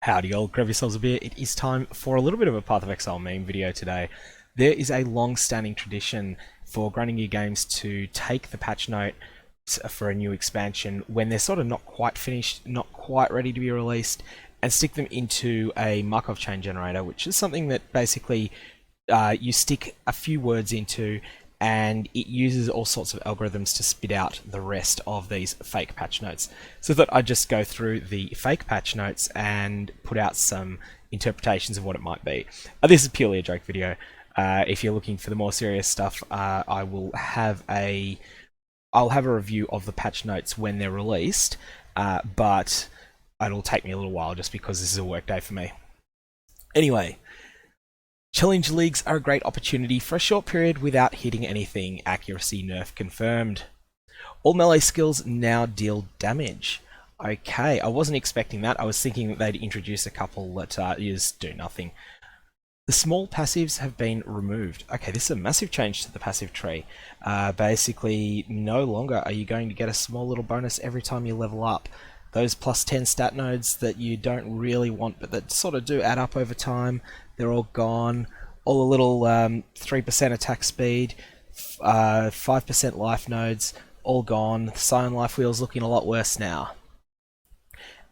Howdy all, grab yourselves a beer. It is time for a little bit of a Path of Exile meme video today. There is a long-standing tradition for grinding gear games to take the patch note for a new expansion when they're sort of not quite finished, not quite ready to be released, and stick them into a Markov chain generator, which is something that basically you stick a few words into and it uses all sorts of algorithms to spit out the rest of these fake patch notes. So that I just go through the fake patch notes and put out some interpretations of what it might be. This is purely a joke video. If you're looking for the more serious stuff, I'll have a review of the patch notes when they're released, but it'll take me a little while just because this is a work day for me. Anyway, challenge leagues are a great opportunity for a short period without hitting anything. Accuracy nerf confirmed. All melee skills now deal damage. Okay, I wasn't expecting that. I was thinking that they'd introduce a couple that just do nothing. The small passives have been removed. Okay, this is a massive change to the passive tree. Basically, no longer are you going to get a small little bonus every time you level up. Those plus 10 stat nodes that you don't really want but that sort of do add up over time, they're all gone. All the little 3% attack speed, 5% life nodes, all gone. Scion life wheel's looking a lot worse now.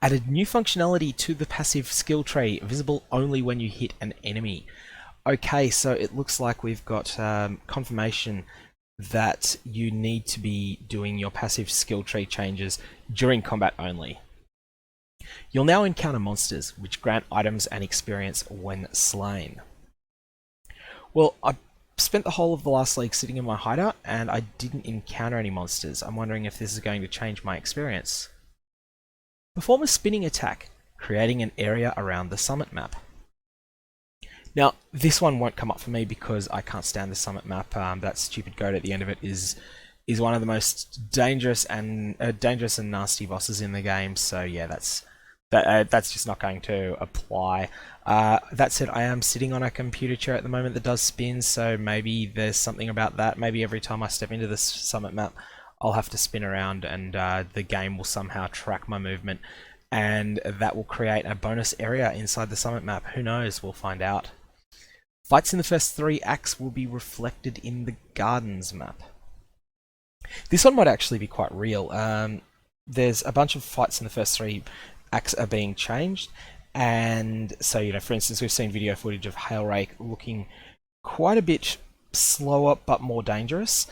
Added new functionality to the passive skill tree, visible only when you hit an enemy. Okay, so it looks like we've got confirmation that you need to be doing your passive skill tree changes during combat only. You'll now encounter monsters, which grant items and experience when slain. Well, I spent the whole of the last league sitting in my hideout, and I didn't encounter any monsters. I'm wondering if this is going to change my experience. Perform a spinning attack, creating an area around the summit map. Now, this one won't come up for me because I can't stand the summit map. That stupid goat at the end of it is one of the most dangerous and nasty bosses in the game. So yeah, that's just not going to apply. That said, I am sitting on a computer chair at the moment that does spins, so maybe there's something about that. Maybe every time I step into this summit map, I'll have to spin around, and the game will somehow track my movement, and that will create a bonus area inside the summit map. Who knows? We'll find out. Fights in the first 3 acts will be reflected in the Gardens map. This one might actually be quite real. There's a bunch of fights in the first 3 acts are being changed, and so, you know, for instance, we've seen video footage of Hailrake looking quite a bit slower but more dangerous,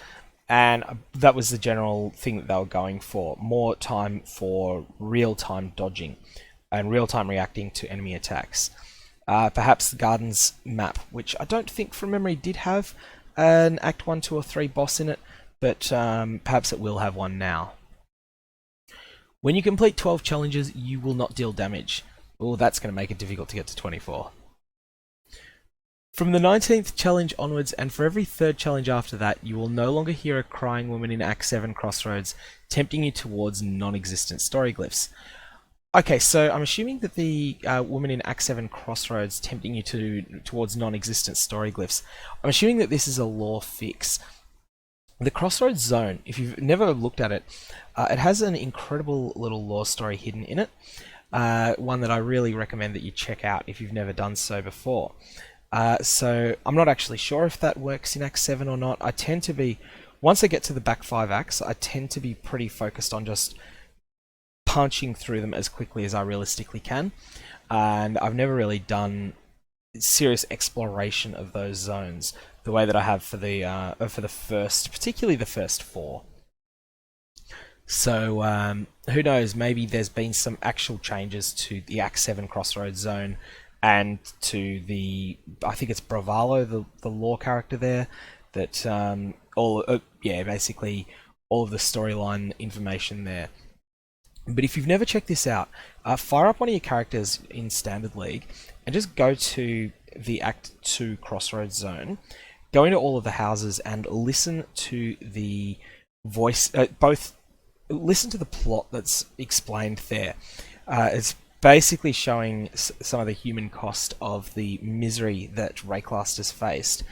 and that was the general thing that they were going for. More time for real-time dodging and real-time reacting to enemy attacks. Perhaps the Gardens map, which I don't think from memory did have an Act 1, 2 or 3 boss in it, but perhaps it will have one now. When you complete 12 challenges, you will not deal damage. Well, that's going to make it difficult to get to 24. From the 19th challenge onwards, and for every 3rd challenge after that, you will no longer hear a crying woman in Act 7 Crossroads tempting you towards non-existent story glyphs. Okay, so I'm assuming that the woman in Act 7 Crossroads tempting you towards non-existent story glyphs, I'm assuming that this is a lore fix. The Crossroads Zone, if you've never looked at it, it has an incredible little lore story hidden in it. One that I really recommend that you check out if you've never done so before. So I'm not actually sure if that works in Act 7 or not. I tend to be, once I get to the back 5 acts, I tend to be pretty focused on just punching through them as quickly as I realistically can, and I've never really done serious exploration of those zones the way that I have for the first, particularly the first 4. So who knows, maybe there's been some actual changes to the Act 7 Crossroads zone and to the, I think it's Bravalo, the lore character there, that basically all of the storyline information there. But if you've never checked this out, fire up one of your characters in Standard League and just go to the Act 2 Crossroads zone, go into all of the houses and listen to the voice, listen to the plot that's explained there. It's basically showing some of the human cost of the misery that Rayclast has faced,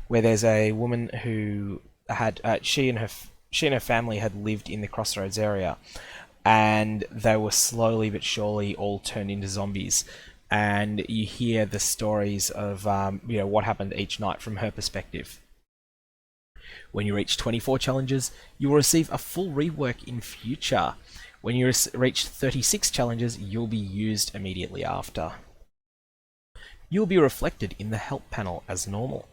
where there's a woman who had, she and her family had lived in the Crossroads area, and they were slowly but surely all turned into zombies and you hear the stories of what happened each night from her perspective. When you reach 24 challenges, you will receive a full rework in future. When you reach 36 challenges, you'll be used immediately after. You'll be reflected in the help panel as normal.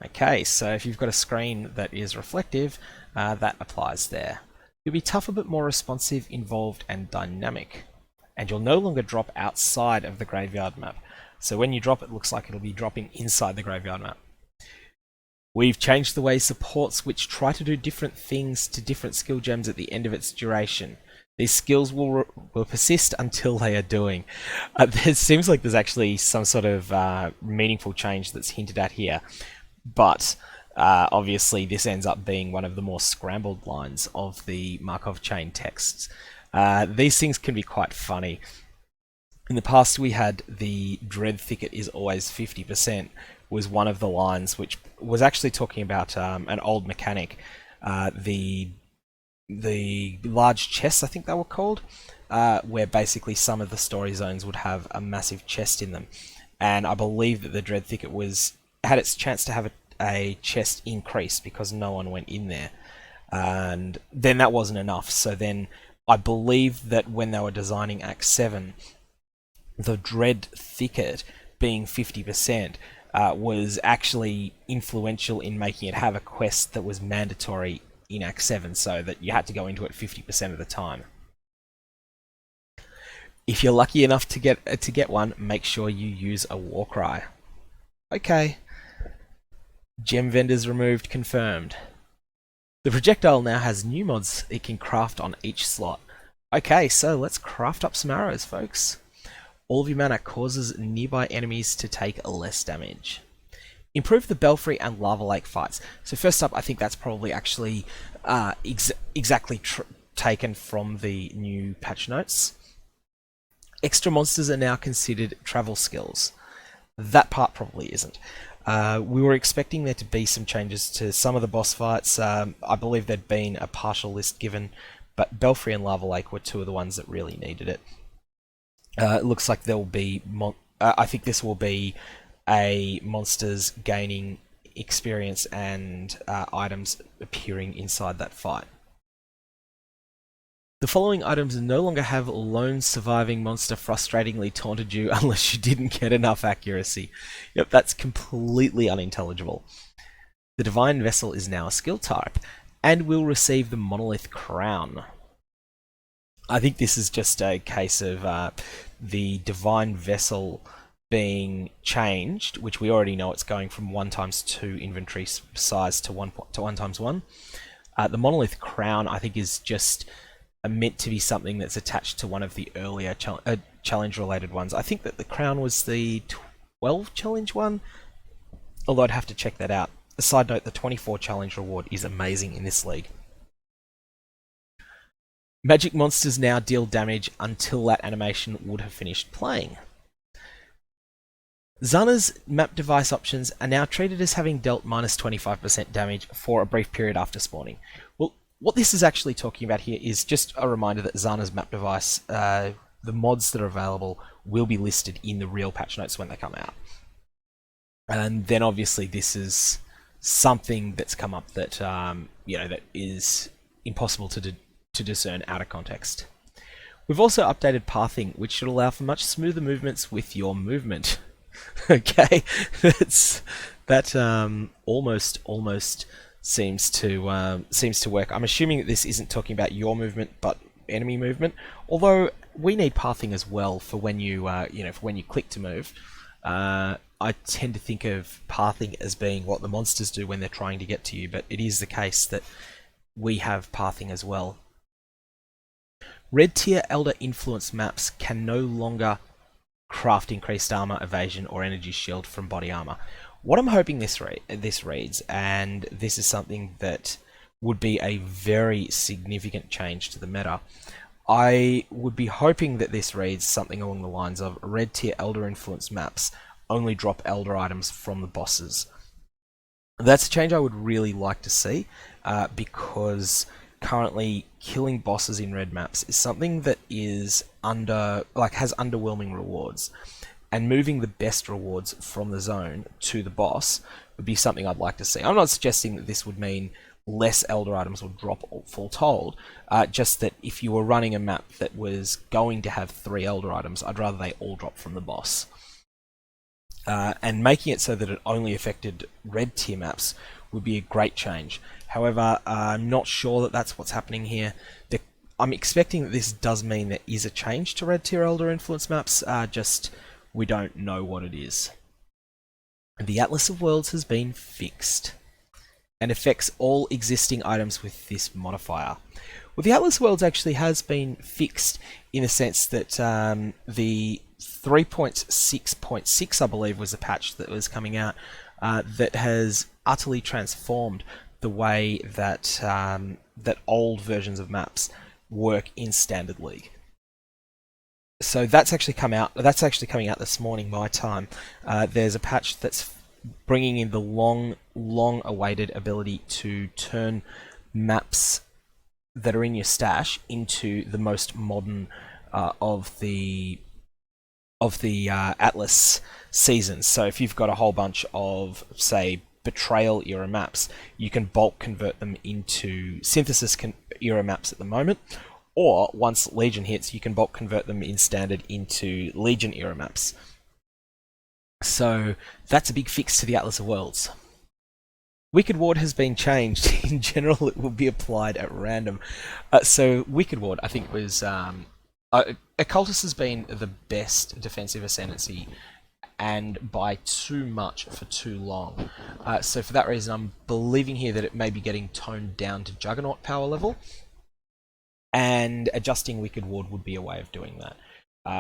Okay, so if you've got a screen that is reflective, that applies there. You'll be tougher but more responsive, involved, and dynamic. And you'll no longer drop outside of the graveyard map. So when you drop, it looks like it'll be dropping inside the graveyard map. We've changed the way supports which try to do different things to different skill gems at the end of its duration. These skills will persist until they are doing. It seems like there's actually some sort of meaningful change that's hinted at here, but obviously this ends up being one of the more scrambled lines of the Markov chain texts. These things can be quite funny. In the past we had the Dread Thicket is always 50%, was one of the lines which was actually talking about an old mechanic, the large chests, I think they were called, where basically some of the story zones would have a massive chest in them. And I believe that the Dread Thicket had its chance to have a chest increase because no one went in there. And then that wasn't enough. So then I believe that when they were designing Act 7, the Dread Thicket being 50% was actually influential in making it have a quest that was mandatory in Act 7, so that you had to go into it 50% of the time. If you're lucky enough to get one, make sure you use a Warcry. Okay. Gem vendors removed, confirmed. The projectile now has new mods it can craft on each slot. Okay, so let's craft up some arrows, folks. All of your mana causes nearby enemies to take less damage. Improve the Belfry and Lava Lake fights. So first up, I think that's probably actually exactly taken from the new patch notes. Extra monsters are now considered travel skills. That part probably isn't. We were expecting there to be some changes to some of the boss fights. I believe there'd been a partial list given, but Belfry and Lava Lake were two of the ones that really needed it. It looks like there will be... I think this will be a monsters gaining experience and items appearing inside that fight. The following items no longer have lone surviving monster frustratingly taunted you unless you didn't get enough accuracy. Yep, that's completely unintelligible. The Divine Vessel is now a skill type, and will receive the Monolith Crown. I think this is just a case of the Divine Vessel being changed, which we already know it's going from 1x2 inventory size to 1x1. The Monolith Crown, I think, is just meant to be something that's attached to one of the earlier challenge-related ones. I think that the Crown was the 12 challenge one, although I'd have to check that out. A side note, the 24 challenge reward is amazing in this league. Magic monsters now deal damage until that animation would have finished playing. Zana's map device options are now treated as having dealt minus 25% damage for a brief period after spawning. Well, what this is actually talking about here is just a reminder that Zana's map device, the mods that are available, will be listed in the real patch notes when they come out. And then obviously this is something that's come up that that is impossible to discern out of context. We've also updated pathing, which should allow for much smoother movements with your movement. Okay, that almost seems to work. I'm assuming that this isn't talking about your movement, but enemy movement. Although we need pathing as well for when you for when you click to move. I tend to think of pathing as being what the monsters do when they're trying to get to you, but it is the case that we have pathing as well. Red tier Elder Influence maps can no longer craft increased armor, evasion, or energy shield from body armor. What I'm hoping this reads, and this is something that would be a very significant change to the meta, I would be hoping that this reads something along the lines of red tier Elder Influence maps only drop Elder items from the bosses. That's a change I would really like to see, because currently killing bosses in red maps is something that is has underwhelming rewards. and moving the best rewards from the zone to the boss would be something I'd like to see. I'm not suggesting that this would mean less Elder items will drop full told, just that if you were running a map that was going to have 3 Elder items, I'd rather they all drop from the boss. And making it so that it only affected red tier maps would be a great change. However, I'm not sure that that's what's happening here. I'm expecting that this does mean there is a change to red tier Elder influence maps, just we don't know what it is. The Atlas of Worlds has been fixed and affects all existing items with this modifier. Well, the Atlas of Worlds actually has been fixed in the sense that the 3.6.6, I believe, was a patch that was coming out that has utterly transformed the way that that old versions of maps work in Standard League. So that's actually come out. That's actually coming out this morning, my time. There's a patch that's bringing in the long-awaited ability to turn maps that are in your stash into the most modern of the Atlas seasons. So if you've got a whole bunch of, say, Betrayal era maps, you can bulk convert them into Synthesis era maps at the moment, or once Legion hits, you can bulk convert them in Standard into Legion era maps. So that's a big fix to the Atlas of Worlds. Wicked Ward has been changed. In general, it will be applied at random. So Wicked Ward, I think, was Occultist has been the best defensive ascendancy, and by too much for too long. So for that reason, I'm believing here that it may be getting toned down to Juggernaut power level, and adjusting Wicked Ward would be a way of doing that.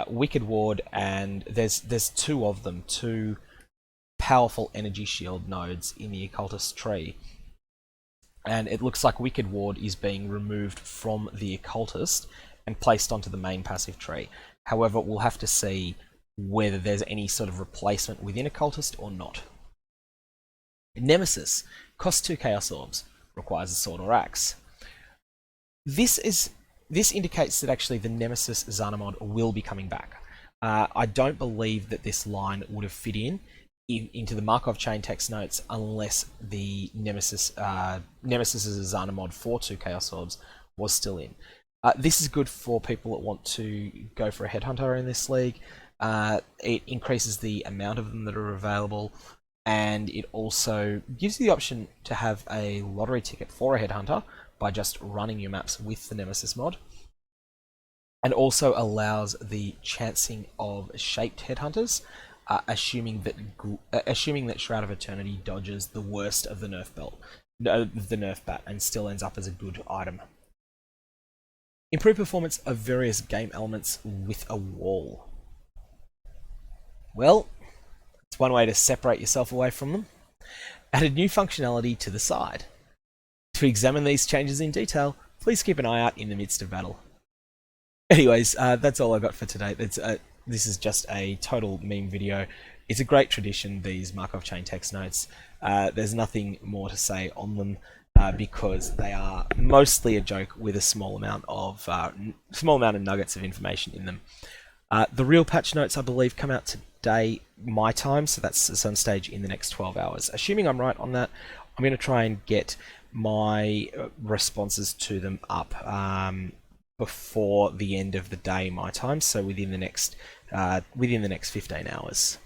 Wicked Ward, and there's 2 of them, 2 powerful energy shield nodes in the Occultist tree, and it looks like Wicked Ward is being removed from the Occultist and placed onto the main passive tree. However, we'll have to see whether there's any sort of replacement within Occultist or not. Nemesis costs 2 Chaos Orbs, requires a sword or axe. This indicates that actually the Nemesis Xanamod will be coming back. I don't believe that this line would have fit into the Markov chain text notes unless the Nemesis' Xanamod for 2 Chaos Orbs was still in. This is good for people that want to go for a Headhunter in this league. It increases the amount of them that are available, and it also gives you the option to have a lottery ticket for a Headhunter by just running your maps with the Nemesis mod, and also allows the chancing of shaped Headhunters, assuming that Shroud of Eternity dodges the worst of the nerf bat, and still ends up as a good item. Improve performance of various game elements with a wall. Well, it's one way to separate yourself away from them. Added new functionality to the side. To examine these changes in detail, please keep an eye out in the midst of battle. Anyways, that's all I got for today. This is just a total meme video. It's a great tradition, these Markov chain text notes. There's nothing more to say on them because they are mostly a joke with a small amount of nuggets of information in them. The real patch notes, I believe, come out today, my time, so that's at some stage in the next 12 hours. Assuming I'm right on that, I'm going to try and get my responses to them up before the end of the day, my time, so within the next 15 hours.